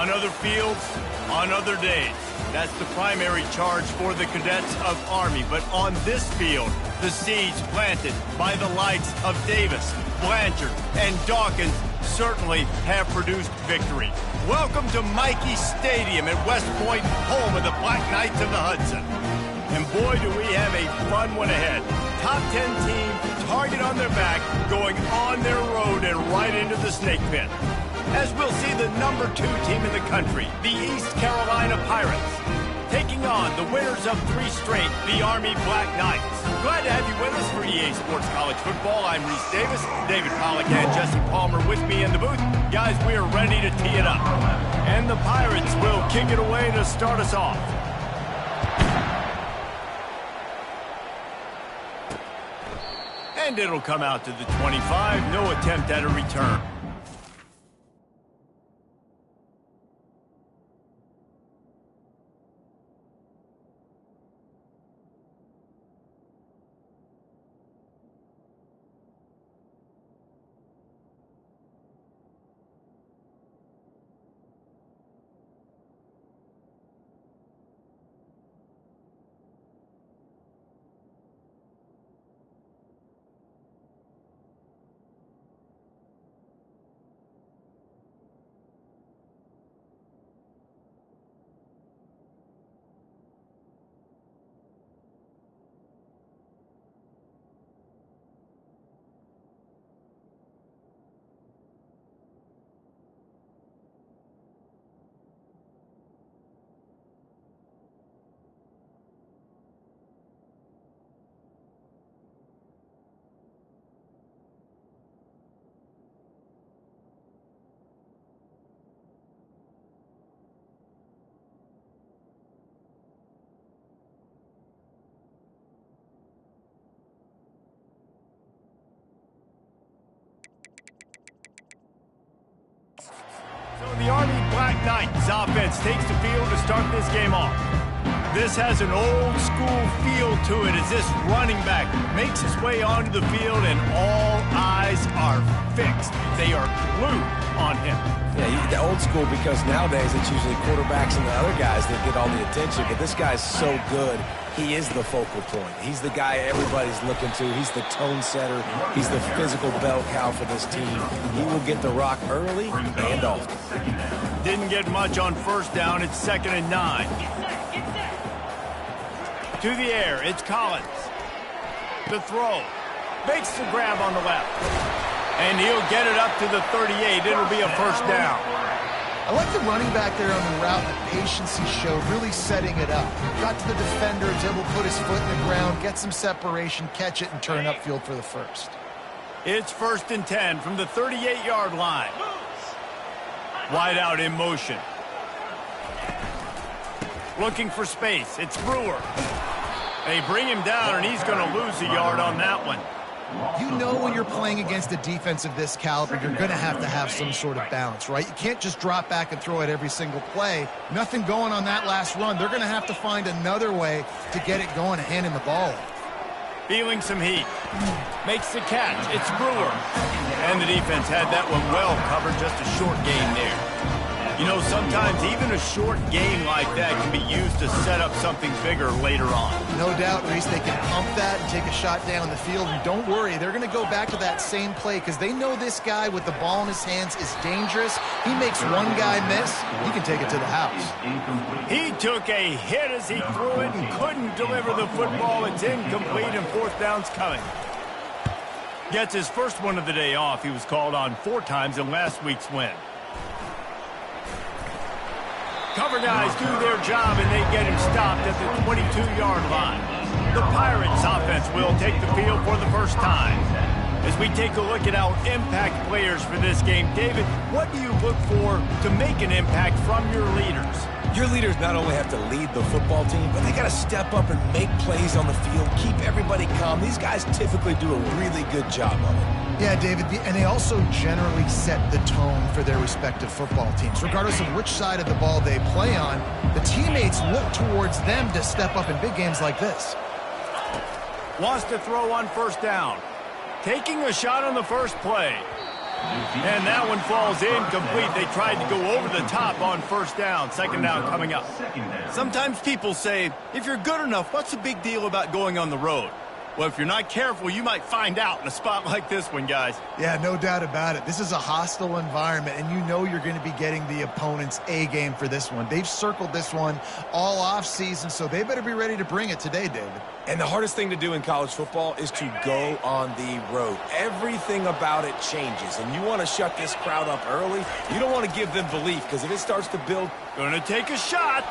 On other fields, on other days. That's the primary charge for the cadets of Army. But on this field, the seeds planted by the likes of Davis, Blanchard, and Dawkins certainly have produced victory. Welcome to Michie Stadium at West Point, home of the Black Knights of the Hudson. And boy, do we have a fun one ahead. Top 10 team, target on their back, going on their road and right into the snake pit. As we'll see the number 2 team in the country, the East Carolina Pirates, taking on the winners of 3 straight, the Army Black Knights. Glad to have you with us for EA Sports College Football. I'm Reese Davis, David Pollack and Jesse Palmer with me in the booth. Guys, we are ready to tee it up. And the Pirates will kick it away to start us off. And it'll come out to the 25, no attempt at a return. So the Army Black Knights offense takes the field to start this game off. This has an old school feel to it as this running back makes his way onto the field and all eyes are fixed. They are glued on him. Yeah, he's the old school because nowadays it's usually quarterbacks and the other guys that get all the attention, but this guy's so good. He is the focal point. He's the guy everybody's looking to. He's the tone setter. He's the physical bell cow for this team. He will get the rock early and often. Didn't get much on first down. It's 2nd and 9. To the air, it's Collins. The throw. Makes the grab on the left. And he'll get it up to the 38. It'll be a first down. I like the running back there on the route, the patience he showed, really setting it up. Got to the defender, was able to put his foot in the ground, get some separation, catch it, and turn upfield for the first. It's 1st and 10 from the 38-yard line. Wide out in motion. Looking for space. It's Brewer. They bring him down, and he's going to lose a yard on that one. You know when you're playing against a defense of this caliber, you're going to have some sort of balance, right? You can't just drop back and throw it every single play. Nothing going on that last run. They're going to have to find another way to get it going and hand him the ball. Feeling some heat. Makes the catch. It's Brewer. And the defense had that one well covered. Just a short gain there. You know, sometimes even a short game like that can be used to set up something bigger later on. No doubt, Reese, they can pump that and take a shot down the field. And don't worry, they're going to go back to that same play because they know this guy with the ball in his hands is dangerous. He makes one guy miss, he can take it to the house. He took a hit as he threw it and couldn't deliver the football. It's incomplete and 4th down's coming. Gets his first one of the day off. He was called on 4 times in last week's win. Cover guys do their job, and they get him stopped at the 22-yard line. The Pirates offense will take the field for the first time. As we take a look at our impact players for this game, David, what do you look for to make an impact from your leaders? Your leaders not only have to lead the football team, but they got to step up and make plays on the field, keep everybody calm. These guys typically do a really good job of it. Yeah, David, and they also generally set the tone for their respective football teams. Regardless of which side of the ball they play on, the teammates look towards them to step up in big games like this. Wants to throw on 1st down. Taking a shot on the first play. And that one falls incomplete. They tried to go over the top on first down. Second down coming up. Sometimes people say, if you're good enough, what's the big deal about going on the road? Well, if you're not careful, you might find out in a spot like this one, guys. Yeah, no doubt about it. This is a hostile environment, and you know you're going to be getting the opponent's A game for this one. They've circled this one all offseason, so they better be ready to bring it today, David. And the hardest thing to do in college football is to go on the road. Everything about it changes, and you want to shut this crowd up early. You don't want to give them belief, because if it starts to build... Going to take a shot.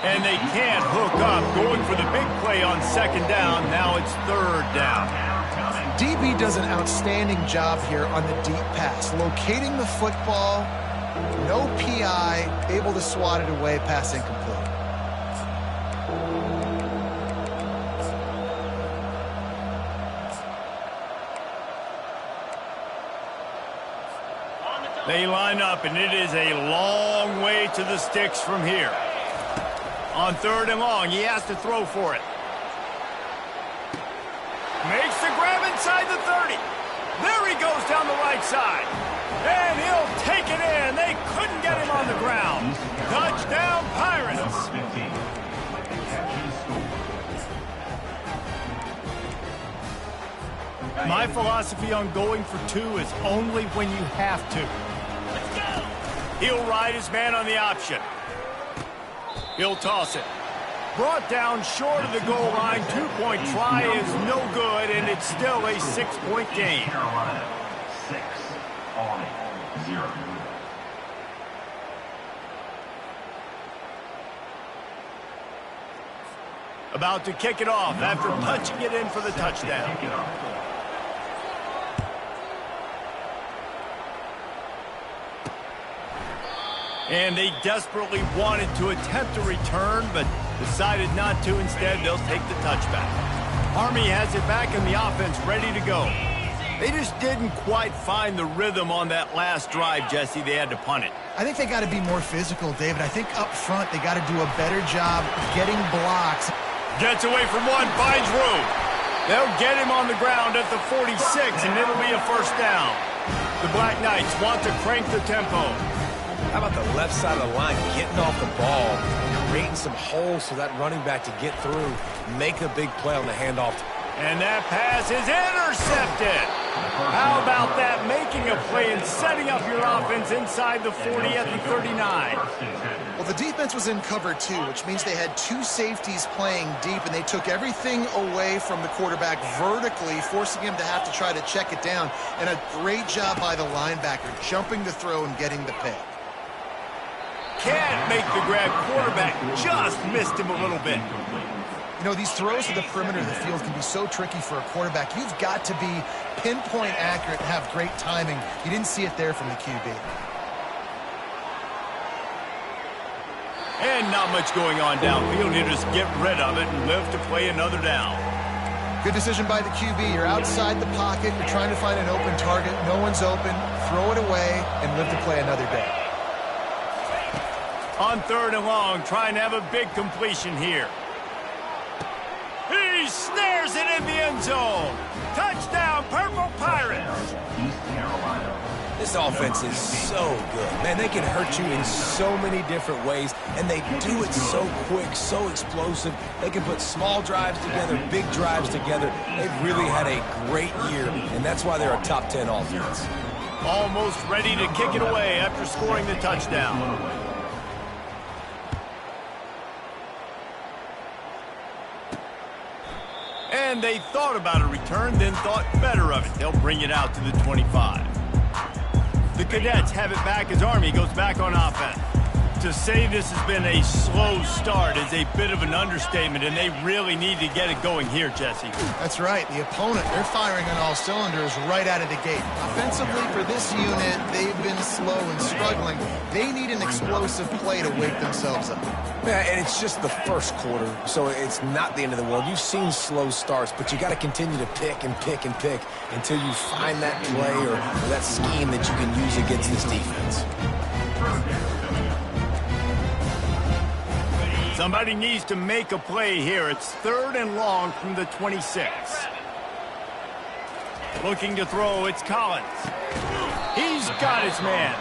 And they can't hook up. Going for the big play on second down. Now it's third down. DB does an outstanding job here on the deep pass. Locating the football, no PI, able to swat it away, pass incomplete. They line up, and it is a long way to the sticks from here. On third and long, he has to throw for it. Makes the grab inside the 30. There he goes down the right side. And he'll take it in. They couldn't get him on the ground. Touchdown, Pirates. My philosophy on going for two is only when you have to. Let's go. He'll ride his man on the option. He'll toss it. Brought down short of the goal line. Two-point try is no good, and it's still a 6-point game. Carolina, 6, Army, 0. About to kick it off after punching it in for the touchdown. And they desperately wanted to attempt a return, but decided not to. Instead, they'll take the touchback. Army has it back in the offense, ready to go. They just didn't quite find the rhythm on that last drive, Jesse. They had to punt it. I think they got to be more physical, David. I think up front they got to do a better job getting blocks. Gets away from one, finds room. They'll get him on the ground at the 46, and it'll be a first down. The Black Knights want to crank the tempo. How about the left side of the line getting off the ball, creating some holes for that running back to get through, make a big play on the handoff. And that pass is intercepted. How about that? Making a play and setting up your offense inside the 40 at the 39. Well, the defense was in cover two, which means they had two safeties playing deep, and they took everything away from the quarterback vertically, forcing him to have to try to check it down. And a great job by the linebacker, jumping the throw and getting the pick. Can't make the grab. Quarterback just missed him a little bit. You know, these throws to the perimeter of the field can be so tricky for a quarterback. You've got to be pinpoint accurate and have great timing. You didn't see it there from the QB. And not much going on downfield. He'll just get rid of it and live to play another down. Good decision by the QB. You're outside the pocket. You're trying to find an open target. No one's open. Throw it away and live to play another day. On third and long, trying to have a big completion here. He snares it in the end zone. Touchdown, Purple Pirates. East Carolina. This offense is so good. Man, they can hurt you in so many different ways, and they do it so quick, so explosive. They can put small drives together, big drives together. They've really had a great year, and that's why they're a top 10 offense. Almost ready to kick it away after scoring the touchdown. And they thought about a return, then thought better of it. They'll bring it out to the 25. The Cadets have it back as Army goes back on offense. To say this has been a slow start is a bit of an understatement, and they really need to get it going here, Jesse. That's right. The opponent, they're firing on all cylinders right out of the gate. Offensively, for this unit, they've been slow and struggling. They need an explosive play to wake themselves up. Yeah, and it's just the first quarter, so it's not the end of the world. You've seen slow starts, but you got to continue to pick and pick and pick until you find that play or that scheme that you can use against this defense. Somebody needs to make a play here. It's third and long from the 26. Looking to throw, it's Collins. got his man.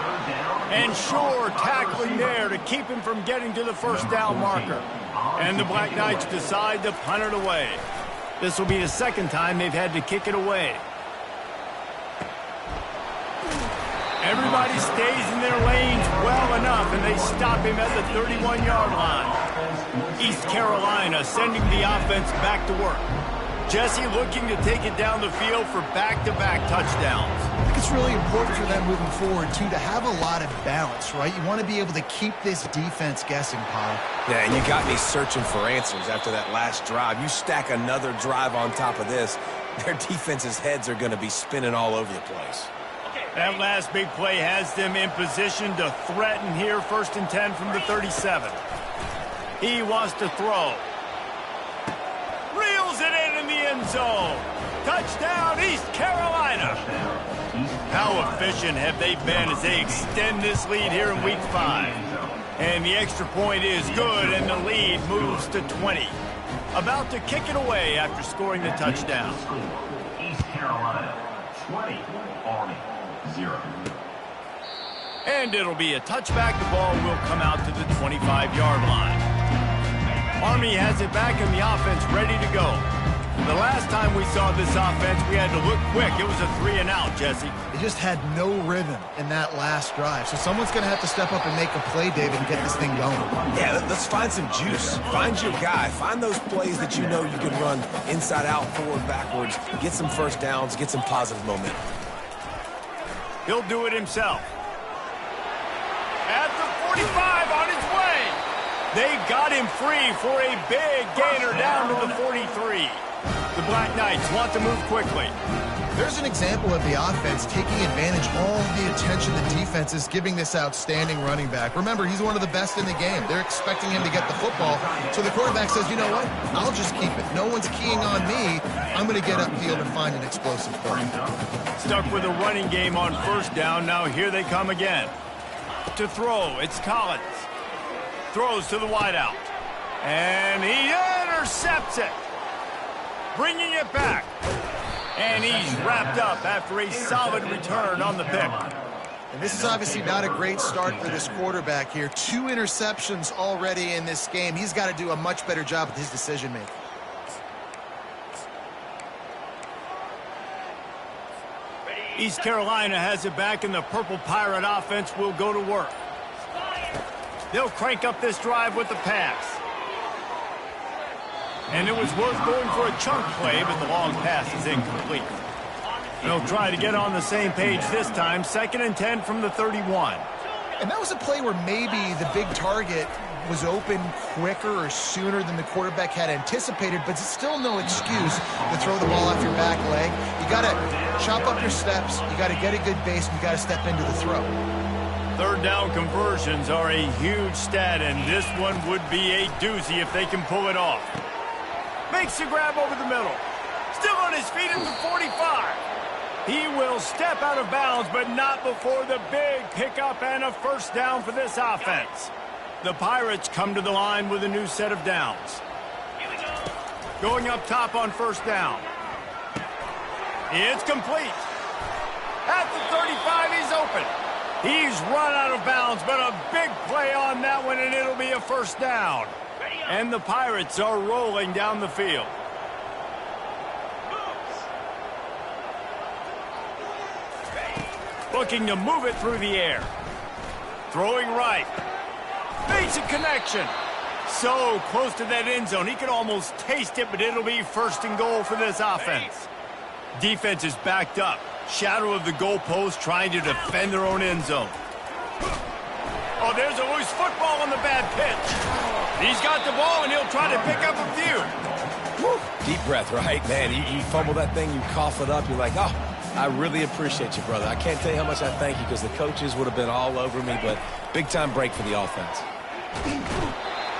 And sure, tackling there to keep him from getting to the first down marker. And the Black Knights decide to punt it away. This will be the second time they've had to kick it away. Everybody stays in their lanes well enough, and they stop him at the 31-yard line. East Carolina sending the offense back to work. Jesse looking to take it down the field for back-to-back touchdowns. I think it's really important for them moving forward, too, to have a lot of balance, right? You want to be able to keep this defense guessing, Paul. Yeah, and you got me searching for answers after that last drive. You stack another drive on top of this, their defense's heads are going to be spinning all over the place. That last big play has them in position to threaten here, 1st and 10 from the 37. He wants to throw. Reels it in the end zone. Touchdown, East Carolina. How efficient have they been as they extend this lead here in Week 5? And the extra point is good, and the lead moves to 20. About to kick it away after scoring the touchdown. East Carolina 20, Army 0. And it'll be a touchback. The ball will come out to the 25-yard line. Army has it back and the offense ready to go. The last time we saw this offense, we had to look quick. It was a 3-and-out, Jesse. They just had no rhythm in that last drive. So someone's going to have to step up and make a play, David, and get this thing going. Yeah, let's find some juice. Find your guy. Find those plays that you know you can run inside out, forward, backwards. Get some first downs. Get some positive momentum. He'll do it himself. At the 45 on his way. They got him free for a big gainer down to the 43. The Black Knights want to move quickly. There's an example of the offense taking advantage of all the attention the defense is giving this outstanding running back. Remember, he's one of the best in the game. They're expecting him to get the football. So the quarterback says, you know what? I'll just keep it. No one's keying on me. I'm going to get upfield and find an explosive play. Stuck with a running game on 1st down. Now here they come again. To throw, it's Collins. Throws to the wideout. And he intercepts it. Bringing it back. And he's wrapped up after a solid return on the pick. And this is obviously not a great start for this quarterback here. 2 interceptions already in this game. He's got to do a much better job with his decision-making. East Carolina has it back, and the Purple Pirate offense will go to work. They'll crank up this drive with the pass. And it was worth going for a chunk play, but the long pass is incomplete. They'll try to get on the same page this time. 2nd and 10 from the 31. And that was a play where maybe the big target was open quicker or sooner than the quarterback had anticipated, but it's still no excuse to throw the ball off your back leg. You got to chop up your steps. You got to get a good base, and you got to step into the throw. 3rd down conversions are a huge stat, and this one would be a doozy if they can pull it off. Makes the grab over the middle. Still on his feet at the 45. He will step out of bounds, but not before the big pickup and a 1st down for this offense. The Pirates come to the line with a new set of downs. Going up top on 1st down. It's complete. At the 35, he's open. He's run out of bounds, but a big play on that one, and it'll be a 1st down. And the Pirates are rolling down the field. Looking to move it through the air. Throwing right. Makes a connection. So close to that end zone. He could almost taste it, but it'll be 1st and goal for this offense. Defense is backed up. Shadow of the goalpost trying to defend their own end zone. Oh, there's a loose football on the bad pitch. He's got the ball, and he'll try to pick up a few. Woo. Deep breath, right? Man, you fumble that thing, you cough it up, you're like, oh, I really appreciate you, brother. I can't tell you how much I thank you because the coaches would have been all over me, but big-time break for the offense.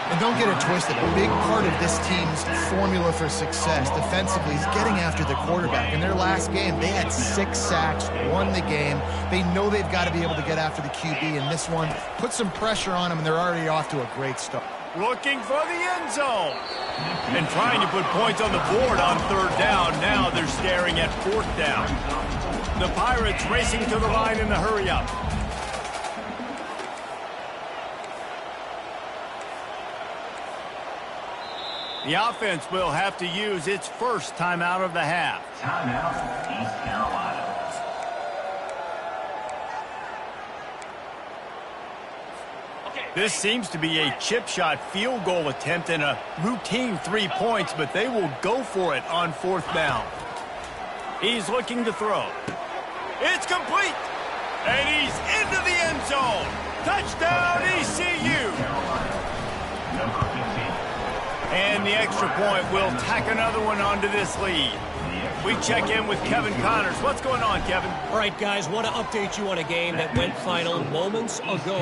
And don't get it twisted. A big part of this team's formula for success defensively is getting after the quarterback. In their last game, they had 6 sacks, won the game. They know they've got to be able to get after the QB, and this one put some pressure on them, and they're already off to a great start. looking for the end zone. And trying to put points on the board on third down. Now they're staring at fourth down. The Pirates racing to the line in the hurry-up. The offense will have to use its first timeout of the half. Timeout, East Carolina. This seems to be a chip shot field goal attempt and a routine 3 points, but they will go for it on fourth down. He's looking to throw. It's complete. And he's into the end zone. Touchdown, ECU. Number 15. And the extra point will tack another one onto this lead. We check in with Kevin Connors. What's going on, Kevin? All right, guys, want to update you on a game that went final moments ago.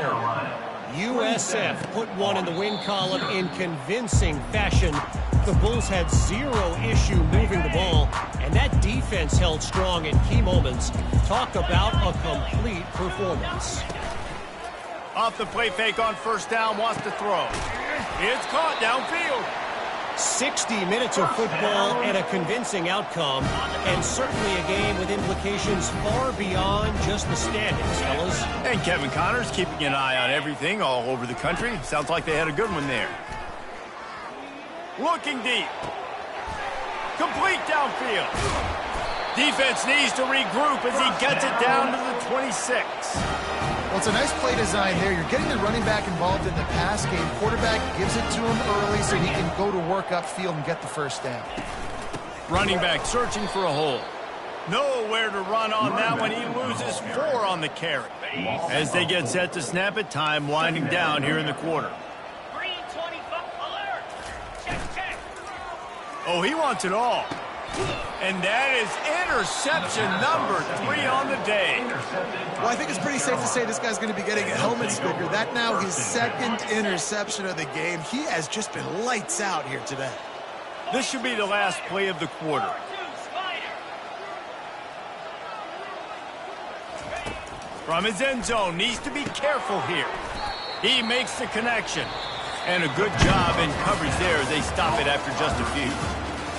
USF put one in the win column in convincing fashion. The Bulls had zero issue moving the ball, and that defense held strong in key moments. Talk about a complete performance. Off the play fake on first down, wants to throw. It's caught downfield. 60 minutes of football and a convincing outcome, and certainly a game with implications far beyond just the standings, fellas. And Kevin Connors keeping an eye on everything all over the country. Sounds like they had a good one there. Looking deep. Complete downfield. Defense needs to regroup as he gets it down to the 26. Well, it's a nice play design there. You're getting the running back involved in the pass game. Quarterback gives it to him early so he can go to work upfield and get the first down. Running back searching for a hole. Nowhere to run on that one. He loses 4 on the carry. As they get set to snap it, time winding down here in the quarter. Oh, he wants it all. And that is interception number 3 on the day. Well, I think it's pretty safe to say this guy's going to be getting a helmet sticker. That now his second interception of the game. He has just been lights out here today. This should be the last play of the quarter. From his end zone, needs to be careful here. He makes the connection. And a good job in coverage there as they stop it after just a few.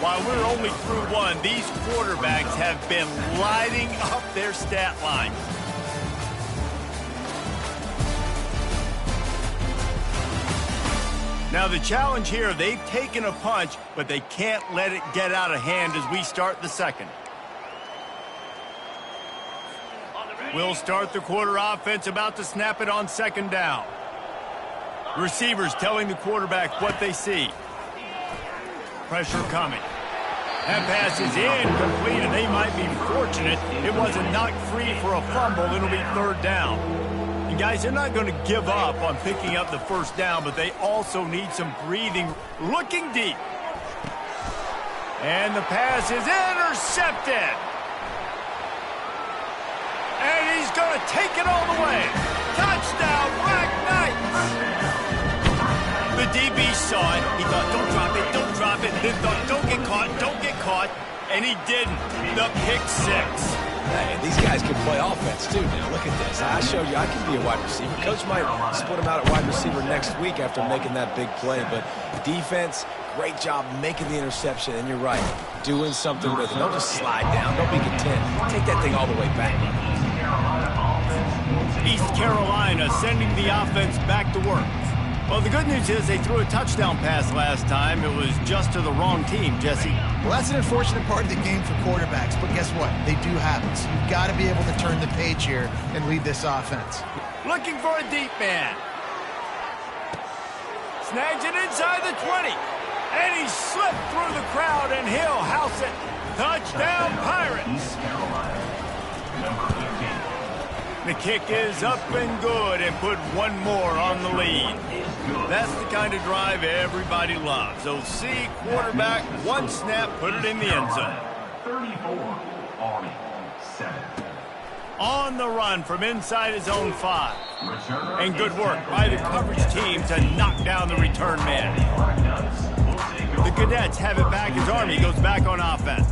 While we're only through one, these quarterbacks have been lighting up their stat line. Now the challenge here, they've taken a punch, but they can't let it get out of hand as we start the second. We'll start the quarter offense, about to snap it on second down. Receivers telling the quarterback what they see. Pressure coming. That pass is incomplete, and they might be fortunate it wasn't knocked free for a fumble. It'll be third down. And guys, they're not going to give up on picking up the first down, but they also need some breathing. Looking deep. And the pass is intercepted. And he's going to take it all the way. Touchdown, Black Knights. The DB saw it. He thought, don't drop it, don't drop it. Then thought, don't get caught. And he didn't. The pick 6. Hey, these guys can play offense, too. Now, look at this. I showed you I can be a wide receiver. Coach might split him out at wide receiver next week after making that big play. But defense, great job making the interception. And you're right, doing something with it. Don't just slide down. Don't be content. Take that thing all the way back. East Carolina sending the offense back to work. Well, the good news is they threw a touchdown pass last time. It was just to the wrong team, Jesse. Well, that's an unfortunate part of the game for quarterbacks, but guess what? They do happen. So you've got to be able to turn the page here and lead this offense. Looking for a deep man. Snags it inside the 20. And he slipped through the crowd, and he'll house it. Touchdown, Pirates. The kick is up and good and put one more on the lead. That's the kind of drive everybody loves. OC quarterback, one snap, put it in the end zone. 34, Army, 7. On the run from inside his own 5. And good work by the coverage team to knock down the return man. The Cadets have it back as Army goes back on offense.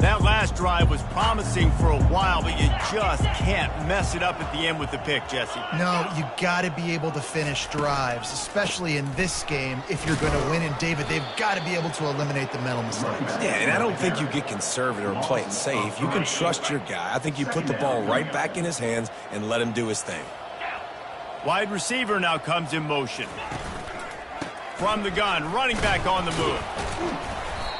That last drive was promising for a while, but you just can't mess it up at the end with the pick, Jesse. No, you got to be able to finish drives, especially in this game if you're going to win. And, David, they've got to be able to eliminate the mental mistakes. Yeah, and I don't think you get conservative or play it safe. You can trust your guy. I think you put the ball right back in his hands and let him do his thing. Wide receiver now comes in motion. From the gun, running back on the move.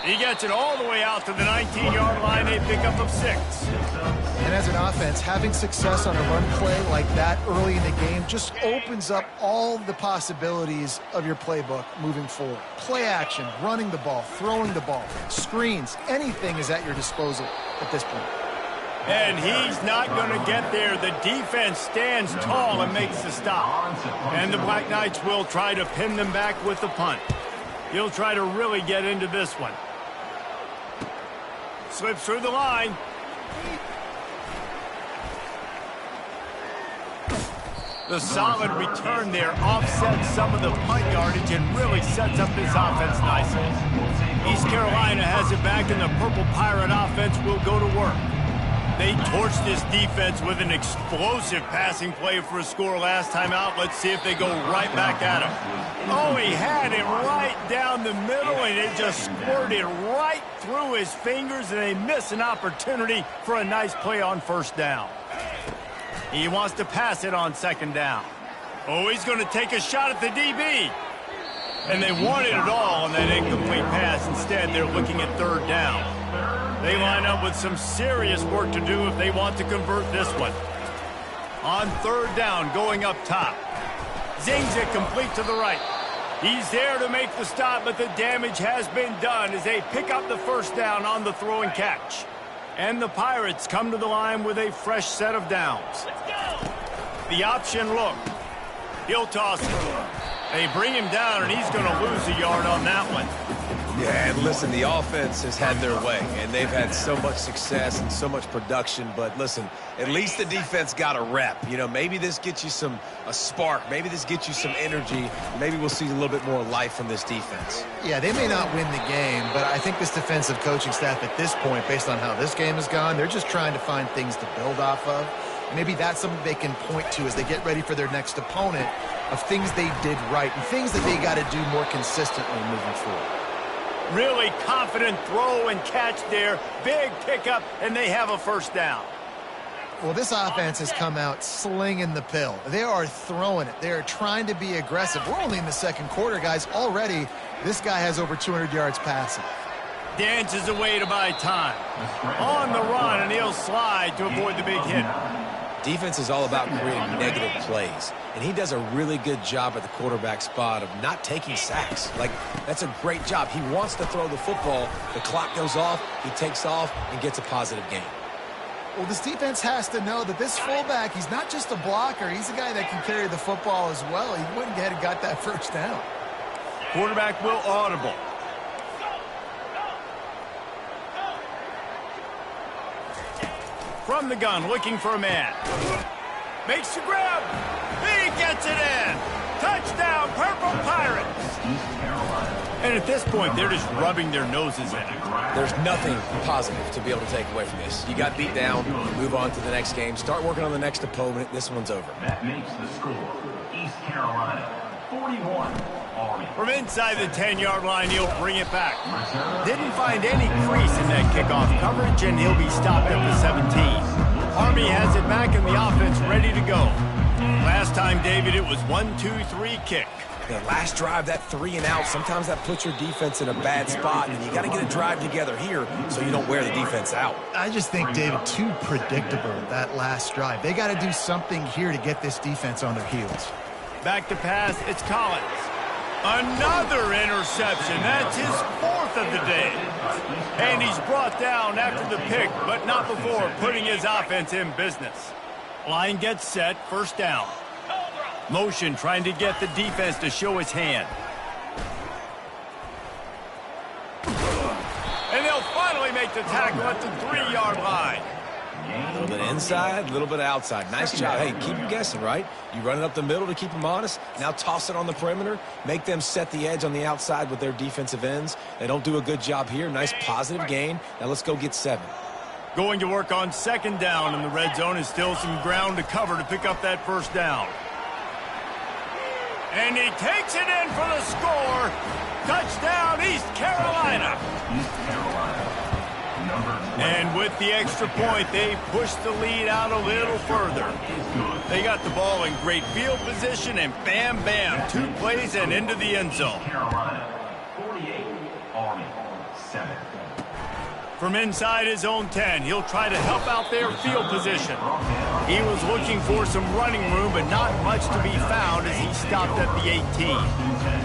He gets it all the way out to the 19-yard line, a pickup of 6. And as an offense, having success on a run play like that early in the game just opens up all the possibilities of your playbook moving forward. Play action, running the ball, throwing the ball, screens, anything is at your disposal at this point. And he's not going to get there. The defense stands tall and makes the stop. And the Black Knights will try to pin them back with the punt. He'll try to really get into this one. Slips through the line. The solid return there offsets some of the punt yardage and really sets up this offense nicely. East Carolina has it back, and the Purple Pirate offense will go to work. They torched this defense with an explosive passing play for a score last time out. Let's see if they go right back at him. Oh, he had it right down the middle, and it just squirted right through his fingers, and they miss an opportunity for a nice play on first down. He wants to pass it on second down. Oh, he's going to take a shot at the DB. And they wanted it all on that incomplete pass. Instead, they're looking at third down. They line up with some serious work to do if they want to convert this one. On third down, going up top. Zings it complete to the right. He's there to make the stop, but the damage has been done as they pick up the first down on the throw and catch. And the Pirates come to the line with a fresh set of downs. The option look. He'll toss it. They bring him down, and he's going to lose a yard on that one. Yeah, and listen, the offense has had their way, and they've had so much success and so much production. But listen, at least the defense got a rep. You know, maybe this gets you a spark. Maybe this gets you some energy. Maybe we'll see a little bit more life from this defense. Yeah, they may not win the game, but I think this defensive coaching staff at this point, based on how this game has gone, they're just trying to find things to build off of. Maybe that's something they can point to as they get ready for their next opponent, of things they did right and things that they got to do more consistently moving forward. Really confident throw and catch there. Big pickup, and they have a first down. Well, this offense has come out slinging the pill. They are throwing it. They are trying to be aggressive. We're only in the second quarter, guys. Already, this guy has over 200 yards passing. Dances away to buy time. On the run, and he'll slide to avoid the big hit. Defense is all about creating negative plays, and he does a really good job at the quarterback spot of not taking sacks. Like, that's a great job. He wants to throw the football. The clock goes off, he takes off, and gets a positive gain. Well, this defense has to know that this fullback, he's not just a blocker. He's a guy that can carry the football as well. He went ahead and got that first down. Quarterback will audible. From the gun, looking for a man. Makes the grab. He gets it in. Touchdown, Purple Pirates. And at this point, they're just rubbing their noses in it. There's nothing positive to be able to take away from this. You got beat down, move on to the next game, start working on the next opponent. This one's over. That makes the score. East Carolina, 41. Army. From inside the 10-yard line, he'll bring it back. Didn't find any crease in that kickoff coverage, and he'll be stopped at the 17. Army has it back in the offense, ready to go. Last time, David, it was 1-2-3 kick. The last drive, that 3 and out, sometimes that puts your defense in a bad spot, and you got to get a drive together here so you don't wear the defense out. I just think, David, too predictable, that last drive. They got to do something here to get this defense on their heels. Back to pass, it's Collins. Another interception. That's his 4th of the day. And he's brought down after the pick, but not before putting his offense in business. Line gets set, first down. Motion trying to get the defense to show his hand. And they'll finally make the tackle at the 3-yard line. A little bit of Inside, a little bit of outside. Nice job. Hey, keep them guessing, right? You run it up the middle to keep them honest. Now toss it on the perimeter. Make them set the edge on the outside with their defensive ends. They don't do a good job here. Nice positive gain. Now let's go get 7. Going to work on 2nd down, and the red zone is still some ground to cover to pick up that 1st down. And he takes it in for the score. Touchdown, East Carolina. East Carolina. And with the extra point, they push the lead out a little further. They got the ball in great field position, and bam, bam, 2 plays and into the end zone. Carolina, 48, Army, 7. From inside his own 10, he'll try to help out their field position. He was looking for some running room, but not much to be found as he stopped at the 18.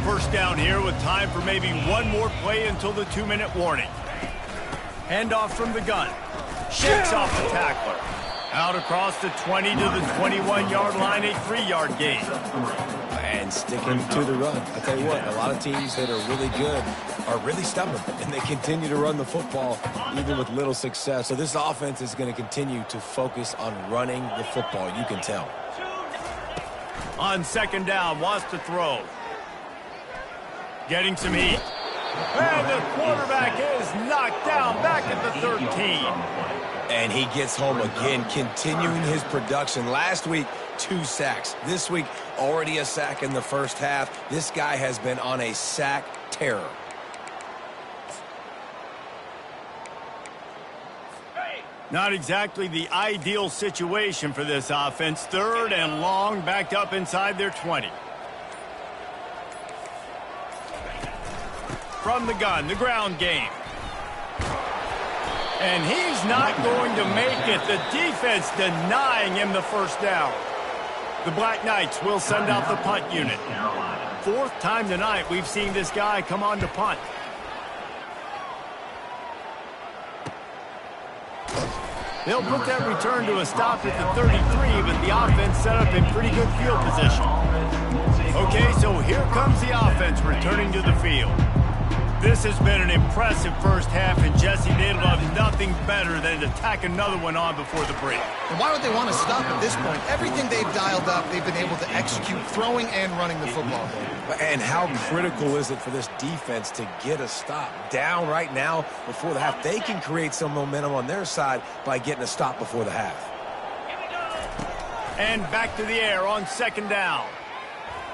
1st down here with time for maybe one more play until the 2-minute warning. Handoff from the gun. Shakes off the tackler. Out across the 20 to the 21-yard line, a 3-yard gain. And sticking to the run. I tell you what, a lot of teams that are really good are really stubborn, and they continue to run the football even with little success. So this offense is going to continue to focus on running the football. You can tell. On 2nd down, wants to throw. Getting some heat. And the quarterback is knocked down back at the 13. And he gets home again, continuing his production. Last week, 2 sacks. This week, already a sack in the 1st half. This guy has been on a sack terror. Not exactly the ideal situation for this offense. 3rd and long, backed up inside their 20. From the gun, the ground game. And he's not going to make it. The defense denying him the 1st down. The Black Knights will send out the punt unit. 4th time tonight we've seen this guy come on to punt. They'll put that return to a stop at the 33, but the offense set up in pretty good field position. Okay, so here comes the offense returning to the field. This has been an impressive 1st half, and Jesse, they'd love nothing better than to tack another one on before the break. And why would they want to stop at this point? Everything they've dialed up, they've been able to execute, throwing and running the football. And how critical is it for this defense to get a stop? Down right now before the half. They can create some momentum on their side by getting a stop before the half. And back to the air on 2nd down.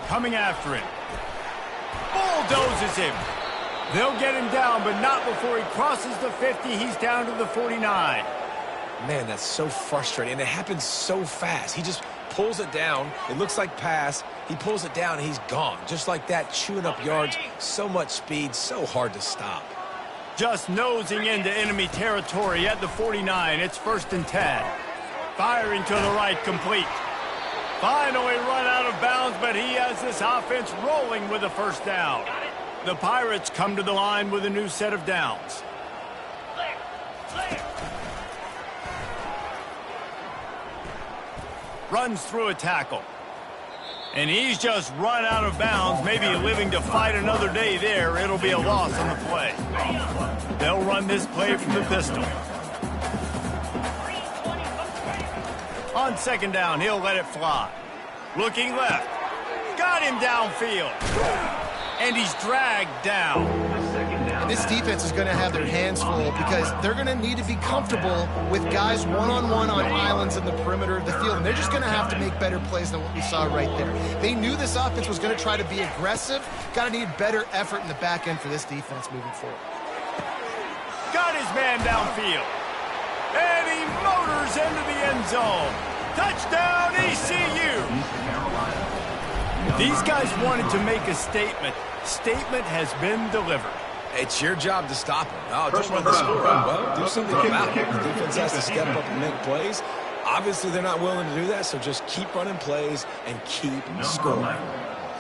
Coming after him. Bulldozes him. They'll get him down, but not before he crosses the 50. He's down to the 49. Man, that's so frustrating, and it happens so fast. He just pulls it down. It looks like pass. He pulls it down, and he's gone. Just like that, chewing up yards. So much speed, so hard to stop. Just nosing into enemy territory at the 49. It's 1st and 10. Firing to the right, complete. Finally run out of bounds, but he has this offense rolling with a 1st down. The Pirates come to the line with a new set of downs. Runs through a tackle. And he's just run out of bounds, maybe living to fight another day there. It'll be a loss on the play. They'll run this play from the pistol. On 2nd down, he'll let it fly. Looking left. Got him downfield. And he's dragged down. And this defense is going to have their hands full because they're going to need to be comfortable with guys one-on-one on islands in the perimeter of the field. And they're just going to have to make better plays than what we saw right there. They knew this offense was going to try to be aggressive. Got to need better effort in the back end for this defense moving forward. Got his man downfield. And he motors into the end zone. Touchdown, ECU. These guys wanted to make a statement. Statement has been delivered. It's your job to stop him. Oh, just run the score. Well, do something about it. The defense has to step up and make plays. Obviously, they're not willing to do that, so just keep running plays and keep scoring.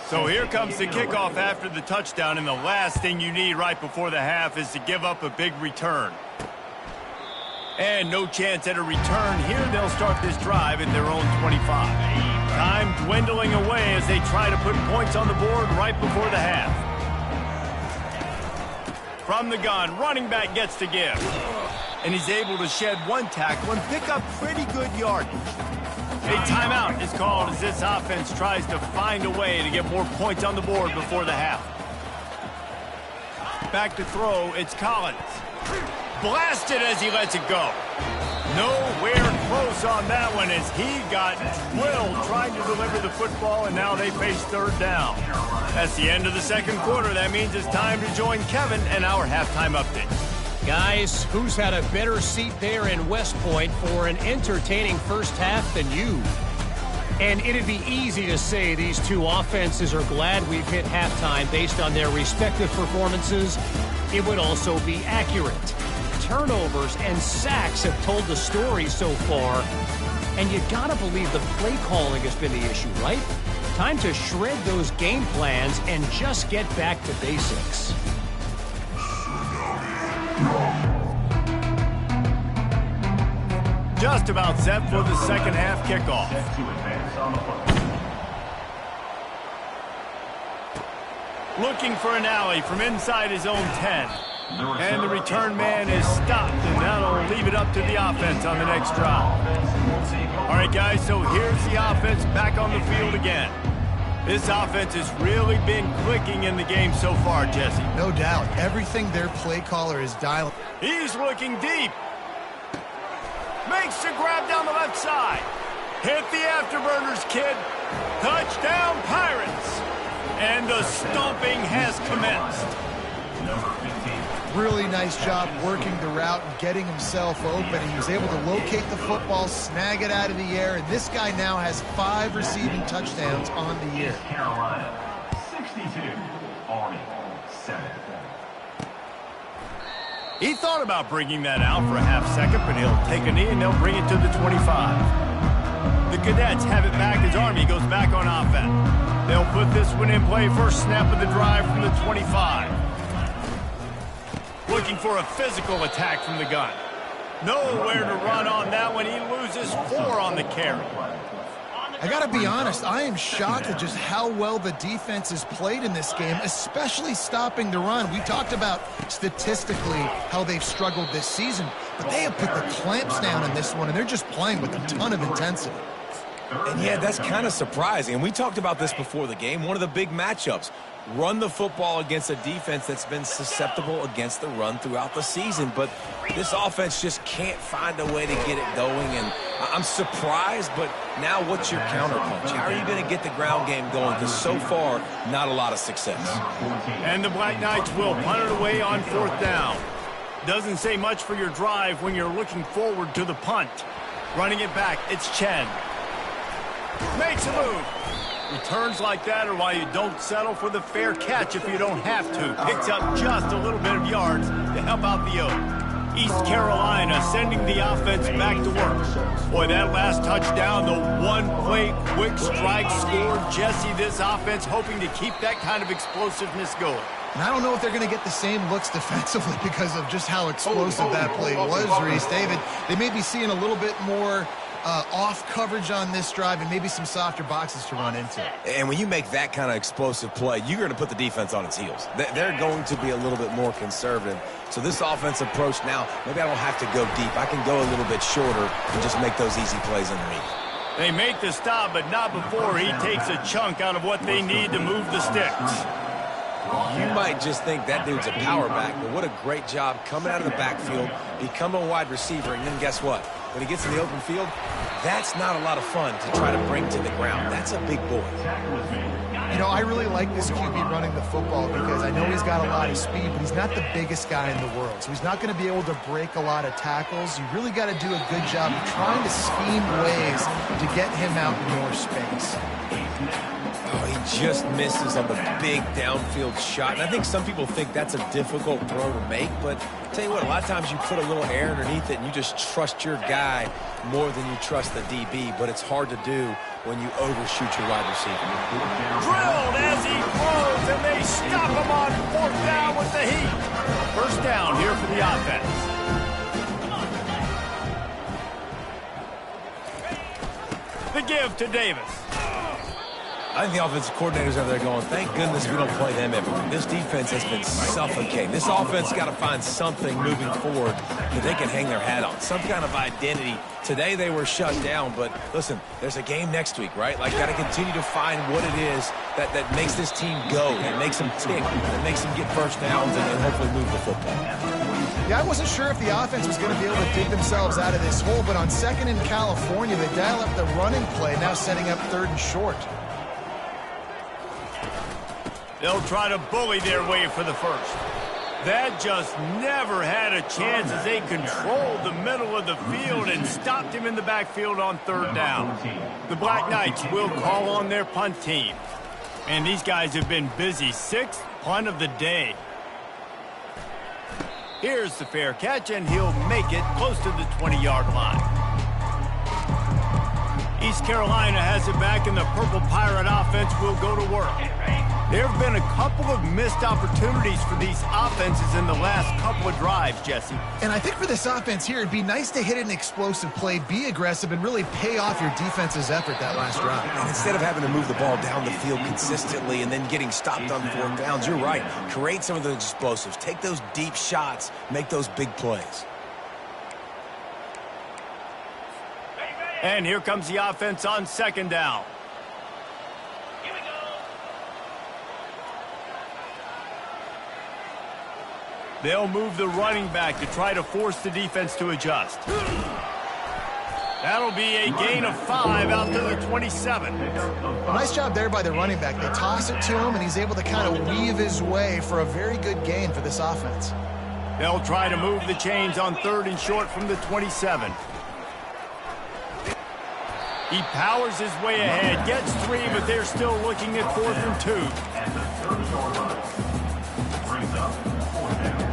So here comes the kickoff after the touchdown, and the last thing you need right before the half is to give up a big return. And no chance at a return here. They'll start this drive at their own 25. Time dwindling away as they try to put points on the board right before the half. From the gun, running back gets to give. and he's able to shed one tackle and pick up pretty good yardage. A timeout is called as this offense tries to find a way to get more points on the board before the half. Back to throw, it's Collins. Blasted as he lets it go. Nowhere close on that one as he got drilled trying to deliver the football, and now they face third down. That's the end of the second quarter. That means it's time to join Kevin and our halftime update. Guys, who's had a better seat there in West Point for an entertaining first half than you? And it'd be easy to say these two offenses are glad we've hit halftime based on their respective performances. It would also be accurate. Turnovers and sacks have told the story so far. And you gotta believe the play calling has been the issue, right? Time to shred those game plans and just get back to basics. Just about set for the second half kickoff. Looking for an alley from inside his own 10. And the return man is stopped, and that'll leave it up to the offense on the next drive. All right, guys, so here's the offense back on the field again. This offense has really been clicking in the game so far, Jesse. No doubt. Everything their play caller is dialing. He's looking deep. Makes the grab down the left side. Hit the afterburners, kid. Touchdown, Pirates. And the stomping has commenced. Really nice job working the route and getting himself open. He was able to locate the football, snag it out of the air, and this guy now has 5 receiving touchdowns on the year. Carolina, 62, Army, 7. He thought about bringing that out for a half second, but he'll take a knee and they'll bring it to the 25. The Cadets have it back as Army goes back on offense. They'll put this one in play first snap of the drive from the 25. Looking for a physical attack from the gun. Nowhere to run on that one. He loses 4 on the carry. I got to be honest, I am shocked at just how well the defense has played in this game, especially stopping the run. We talked about statistically how they've struggled this season, but they have put the clamps down in this one, and they're just playing with a ton of intensity. And yeah, that's kind of surprising. And we talked about this before the game. One of the big matchups. Run the football against a defense that's been susceptible against the run throughout the season. But this offense just can't find a way to get it going. And I'm surprised, but now what's your counterpunch? How are you going to get the ground game going? Because so far, not a lot of success. And the Black Knights will punt it away on 4th down. Doesn't say much for your drive when you're looking forward to the punt. Running it back, it's Chen. Makes a move. Returns like that are why you don't settle for the fair catch if you don't have to. Picks up just a little bit of yards to help out the Oak. East Carolina sending the offense back to work. Boy, that last touchdown, the one-play quick strike scored. Jesse, this offense hoping to keep that kind of explosiveness going. And I don't know if they're going to get the same looks defensively because of just how explosive that play was, Reese. David, they may be seeing a little bit more off coverage on this drive and maybe some softer boxes to run into. And when you make that kind of explosive play, you're going to put the defense on its heels. They're going to be a little bit more conservative. So this offense approach now, maybe I don't have to go deep. I can go a little bit shorter and just make those easy plays underneath. They make the stop, but not before he takes a chunk out of what they need to move the sticks. You might just think that dude's a power back, but what a great job coming out of the backfield, becoming a wide receiver, and then guess what? When he gets in the open field, that's not a lot of fun to try to bring to the ground. That's a big boy. You know, I really like this QB running the football because I know he's got a lot of speed, but he's not the biggest guy in the world. So he's not going to be able to break a lot of tackles. You really got to do a good job of trying to scheme ways to get him out in more space. Oh, he just misses on the big downfield shot. And I think some people think that's a difficult throw to make, but I'll tell you what, a lot of times you put a little air underneath it and you just trust your guy more than you trust the DB, but it's hard to do when you overshoot your wide receiver. Drilled as he throws, and they stop him on 4th down with the heat. First down here for the offense. The give to Davis. I think the offensive coordinators are there going, thank goodness we don't play them every week. This defense has been suffocating. This offense got to find something moving forward that they can hang their hat on, some kind of identity. Today they were shut down, but listen, there's a game next week, right? Like, got to continue to find what it is that makes this team go, that makes them tick, that makes them get first downs and hopefully move the football. Yeah, I wasn't sure if the offense was going to be able to dig themselves out of this hole, but on 2nd in California, they dial up the running play, now setting up 3rd and short. They'll try to bully their way for the first. That just never had a chance as they controlled the middle of the field and stopped him in the backfield on 3rd down. The Black Knights will call on their punt team. And these guys have been busy. 6th punt of the day. Here's the fair catch, and he'll make it close to the 20-yard line. East Carolina has it back, and the Purple Pirate offense will go to work. There have been a couple of missed opportunities for these offenses in the last couple of drives, Jesse. And I think for this offense here, it'd be nice to hit an explosive play, be aggressive, and really pay off your defense's effort that last drive. And instead of having to move the ball down the field consistently and then getting stopped on 4th downs, you're right. Create some of those explosives. Take those deep shots. Make those big plays. And here comes the offense on 2nd down. They'll move the running back to try to force the defense to adjust. That'll be a gain of 5 out to the 27. Nice job there by the running back. They toss it to him, and he's able to kind of weave his way for a very good gain for this offense. They'll try to move the chains on 3rd and short from the 27. He powers his way ahead, gets 3, but they're still looking at 4th and 2. And the 30-yard line brings up 4th down.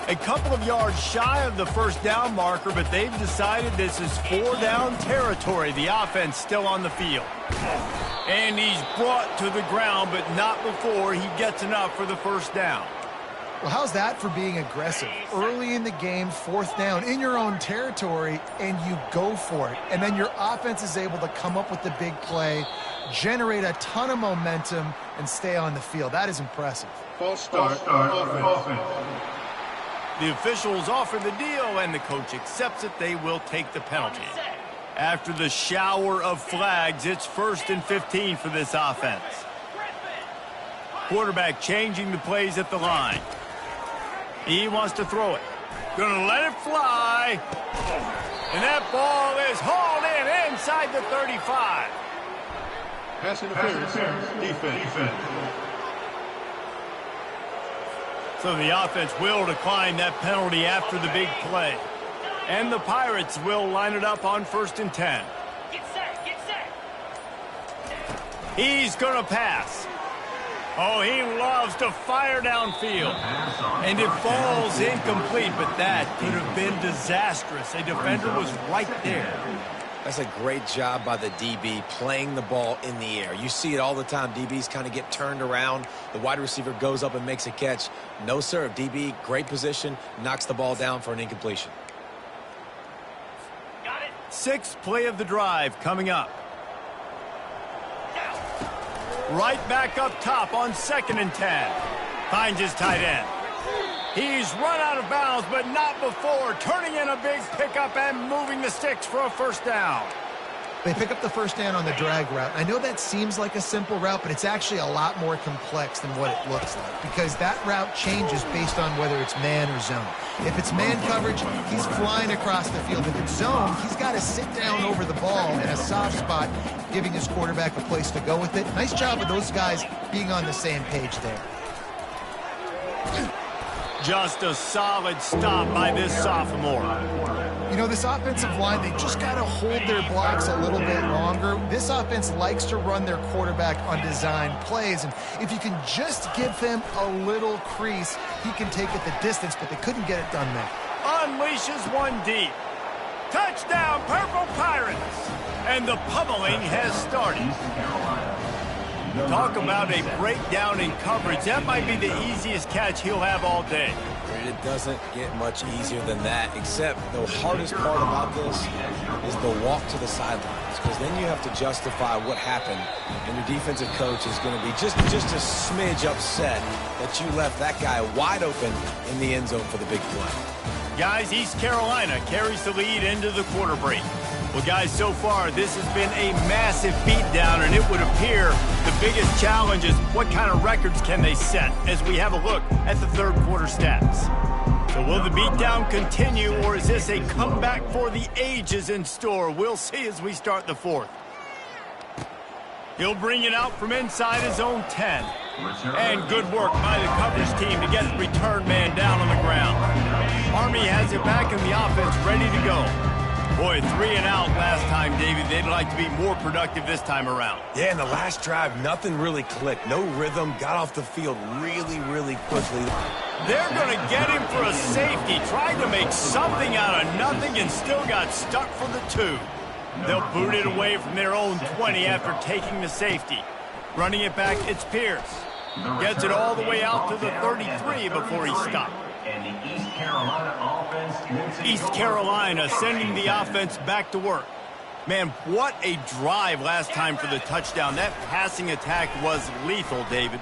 A couple of yards shy of the 1st down marker, but they've decided this is 4-down territory. The offense still on the field. And he's brought to the ground, but not before he gets enough for the 1st down. Well, how's that for being aggressive? Early in the game, 4th down, in your own territory, and you go for it. And then your offense is able to come up with the big play, generate a ton of momentum, and stay on the field. That is impressive. False start offense. The officials offer the deal, and the coach accepts it. They will take the penalty. After the shower of flags, it's 1st and 15 for this offense. Quarterback changing the plays at the line. He wants to throw it. Gonna let it fly. And that ball is hauled in inside the 35. Pass interference. Defense. So the offense will decline that penalty after the big play. And the Pirates will line it up on 1st and 10. Get set. He's gonna pass. Oh, he loves to fire downfield. And it falls incomplete, but that could have been disastrous. A defender was right there. That's a great job by the DB playing the ball in the air. You see it all the time. DBs kind of get turned around. The wide receiver goes up and makes a catch. No, sir. DB, great position, knocks the ball down for an incompletion. Got it. 6th play of the drive coming up. Right back up top on 2nd and 10. Finds his tight end. He's run out of bounds, but not before turning in a big pickup and moving the sticks for a 1st down. They pick up the 1st down on the drag route. I know that seems like a simple route, but it's actually a lot more complex than what it looks like, because that route changes based on whether it's man or zone. If it's man coverage, he's flying across the field. If it's zone, he's got to sit down over the ball in a soft spot, giving his quarterback a place to go with it. Nice job of those guys being on the same page there. Just a solid stop by this sophomore. You know, this offensive line, they just got to hold their blocks a little bit longer. This offense likes to run their quarterback on design plays, and if you can just give him a little crease, he can take it the distance, but they couldn't get it done there. Unleashes one deep. Touchdown, Purple Pirates! And the pummeling has started. Talk about a breakdown in coverage. That might be the easiest catch he'll have all day. It doesn't get much easier than that, except the hardest part about this is the walk to the sidelines, because then you have to justify what happened, and your defensive coach is going to be just a smidge upset that you left that guy wide open in the end zone for the big play. Guys, East Carolina carries the lead into the quarter break. Well, guys, so far, this has been a massive beatdown, and it would appear the biggest challenge is what kind of records can they set as we have a look at the third quarter stats. So will the beatdown continue, or is this a comeback for the ages in store? We'll see as we start the fourth. He'll bring it out from inside his own 10. And good work by the coverage team to get the return man down on the ground. Army has it back in the offense, ready to go. Boy, 3 and out last time, David. They'd like to be more productive this time around. Yeah, in the last drive, nothing really clicked. No rhythm, got off the field really quickly. They're going to get him for a safety. Tried to make something out of nothing and still got stuck for the 2. They'll boot it away from their own 20 after taking the safety. Running it back, it's Pierce. Gets it all the way out to the 33 before he stopped. And the East Carolina offense. East Carolina sending the offense back to work. Man, what a drive last time for the touchdown. That passing attack was lethal, David.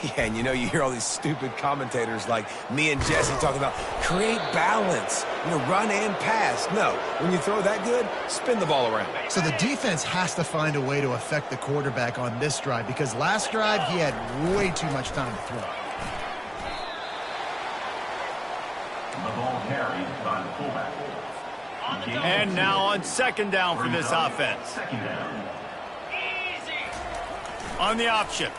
Yeah, and you hear all these stupid commentators like me and Jesse talking about create balance, run and pass. No, when you throw that good, spin the ball around. So the defense has to find a way to affect the quarterback on this drive, because last drive he had way too much time to throw. The ball carried by the fullback. And now on second down for this offense. Second down. On the option.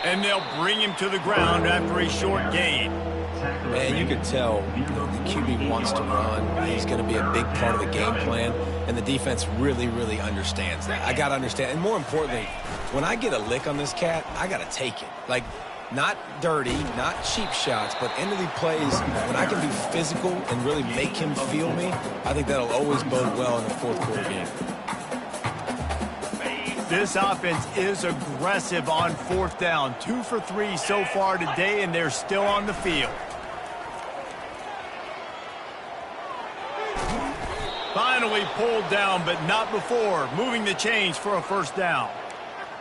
And they'll bring him to the ground after a short gain. Man, you could tell the QB wants to run. He's going to be a big part of the game plan, and the defense really understands that. I got to understand, and more importantly, when I get a lick on this cat, I got to take it. Like, not dirty, not cheap shots, but end of the plays, when I can be physical and really make him feel me, I think that'll always bode well in the fourth quarter game. This offense is aggressive on fourth down. 2 for 3 so far today, and they're still on the field. Finally pulled down, but not before. Moving the chains for a first down.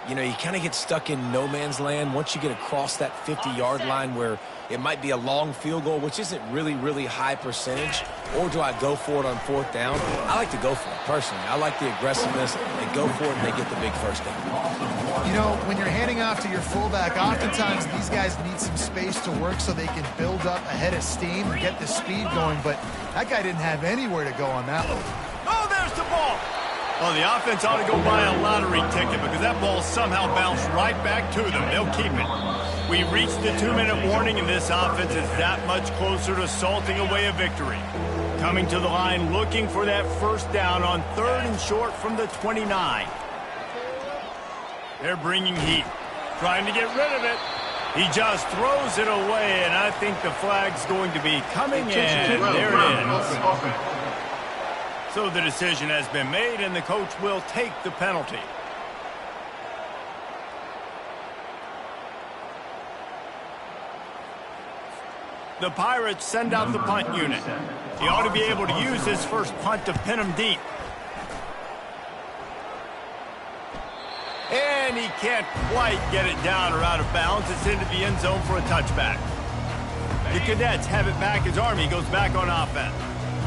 You kind of get stuck in no man's land once you get across that 50-yard line where it might be a long field goal, which isn't really high percentage, or do I go for it on fourth down? I like to go for it, personally. I like the aggressiveness. They go for it, and they get the big first down. When you're handing off to your fullback, oftentimes these guys need some space to work so they can build up a head of steam and get the speed going, but that guy didn't have anywhere to go on that one. Oh, there's the ball. Well, the offense ought to go buy a lottery ticket because that ball somehow bounced right back to them. They'll keep it. We reached the 2-minute warning, and this offense is that much closer to salting away a victory. Coming to the line, looking for that first down on 3rd and short from the 29. They're bringing heat, trying to get rid of it. He just throws it away, and I think the flag's going to be coming in. There it is. So the decision has been made, and the coach will take the penalty. The Pirates send out the punt unit. He ought to be able to use his first punt to pin him deep. And he can't quite get it down or out of bounds. It's into the end zone for a touchback. The Cadets have it back as Army goes back on offense.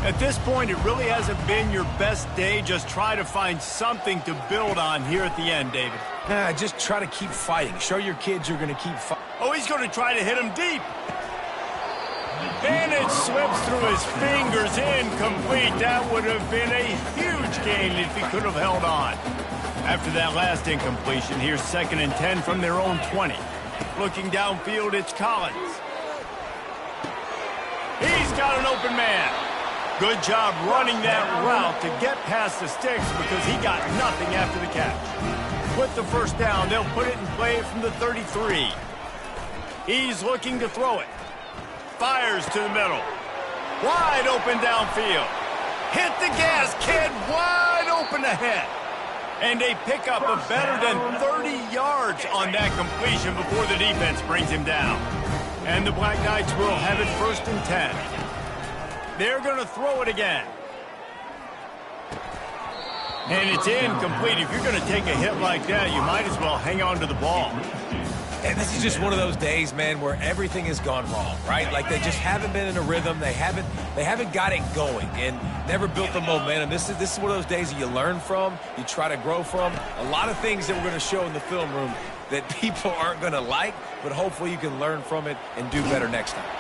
At this point, it really hasn't been your best day. Just try to find something to build on here at the end, David. Just try to keep fighting. Show your kids you're going to keep fighting. Oh, he's going to try to hit him deep. And it slips through his fingers, incomplete. That would have been a huge gain if he could have held on. After that last incompletion, here's 2nd and 10 from their own 20. Looking downfield, it's Collins. He's got an open man. Good job running that route to get past the sticks because he got nothing after the catch. With the first down, they'll put it in play from the 33. He's looking to throw it. Fires to the middle. Wide open downfield. Hit the gas, kid. Wide open ahead. And a pickup of better than 30 yards on that completion before the defense brings him down. And the Black Knights will have it 1st and 10. They're going to throw it again. And it's incomplete. If you're going to take a hit like that, you might as well hang on to the ball. And this is just one of those days, man, where everything has gone wrong, right? Like they just haven't been in a rhythm. They haven't got it going and never built the momentum. This is one of those days that you learn from, you try to grow from. A lot of things that we're going to show in the film room that people aren't going to like, but hopefully you can learn from it and do better next time.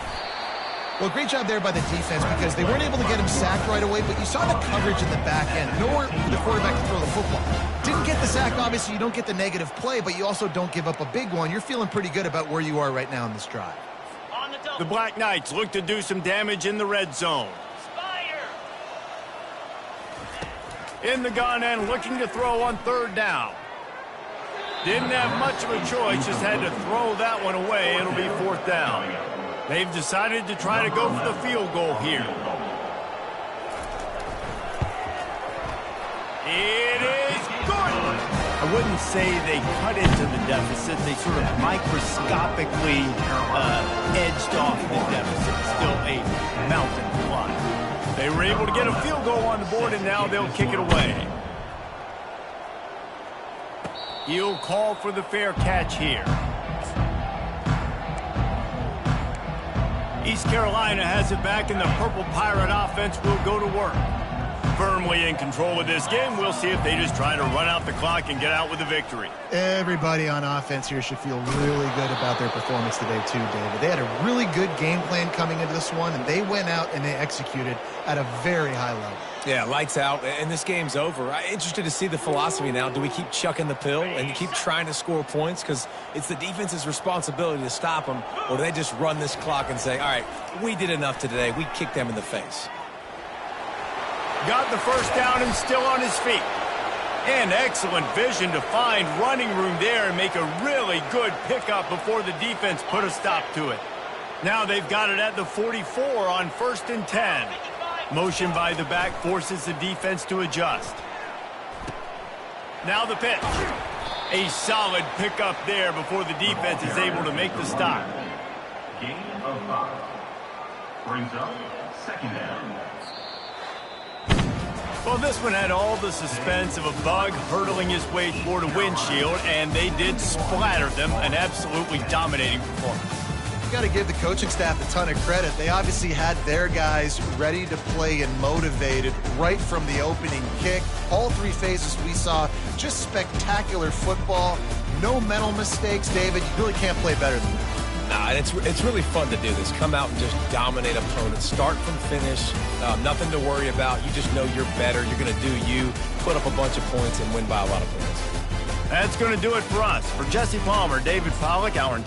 Well, great job there by the defense because they weren't able to get him sacked right away, but you saw the coverage in the back end. Nowhere for the quarterback to throw the football. Didn't get the sack, obviously you don't get the negative play, but you also don't give up a big one. You're feeling pretty good about where you are right now in this drive. The Black Knights look to do some damage in the red zone. In the gun and looking to throw on 3rd down. Didn't have much of a choice, just had to throw that one away. It'll be 4th down. They've decided to try to go for the field goal here. It is good. I wouldn't say they cut into the deficit. They sort of microscopically edged off the deficit. Still a mountain to climb. They were able to get a field goal on the board, and now they'll kick it away. He'll call for the fair catch here. East Carolina has it back, and the Purple Pirate offense will go to work. Firmly in control of this game. We'll see if they just try to run out the clock and get out with a victory. Everybody on offense here should feel really good about their performance today too, David. They had a really good game plan coming into this one, and they went out and they executed at a very high level. Yeah, lights out, and this game's over. I'm interested to see the philosophy now. Do we keep chucking the pill and keep trying to score points because it's the defense's responsibility to stop them, or do they just run this clock and say, all right, we did enough today. We kicked them in the face. Got the 1st down and still on his feet. And excellent vision to find running room there and make a really good pickup before the defense put a stop to it. Now they've got it at the 44 on 1st and 10. Motion by the back forces the defense to adjust. Now the pitch. A solid pickup there before the defense is able to make the stop. Gain of 5. Brings up 2nd down. Well, this one had all the suspense of a bug hurtling his way toward a windshield, and they did splatter them. An absolutely dominating performance. You got to give the coaching staff a ton of credit. They obviously had their guys ready to play and motivated right from the opening kick. All 3 phases we saw just spectacular football. No mental mistakes, David. You really can't play better than that. Nah, and it's really fun to do this. Come out and just dominate opponents. Start from finish. Nothing to worry about. You just know you're better. You're going to do you. Put up a bunch of points and win by a lot of points. That's going to do it for us. For Jesse Palmer, David Pollack, our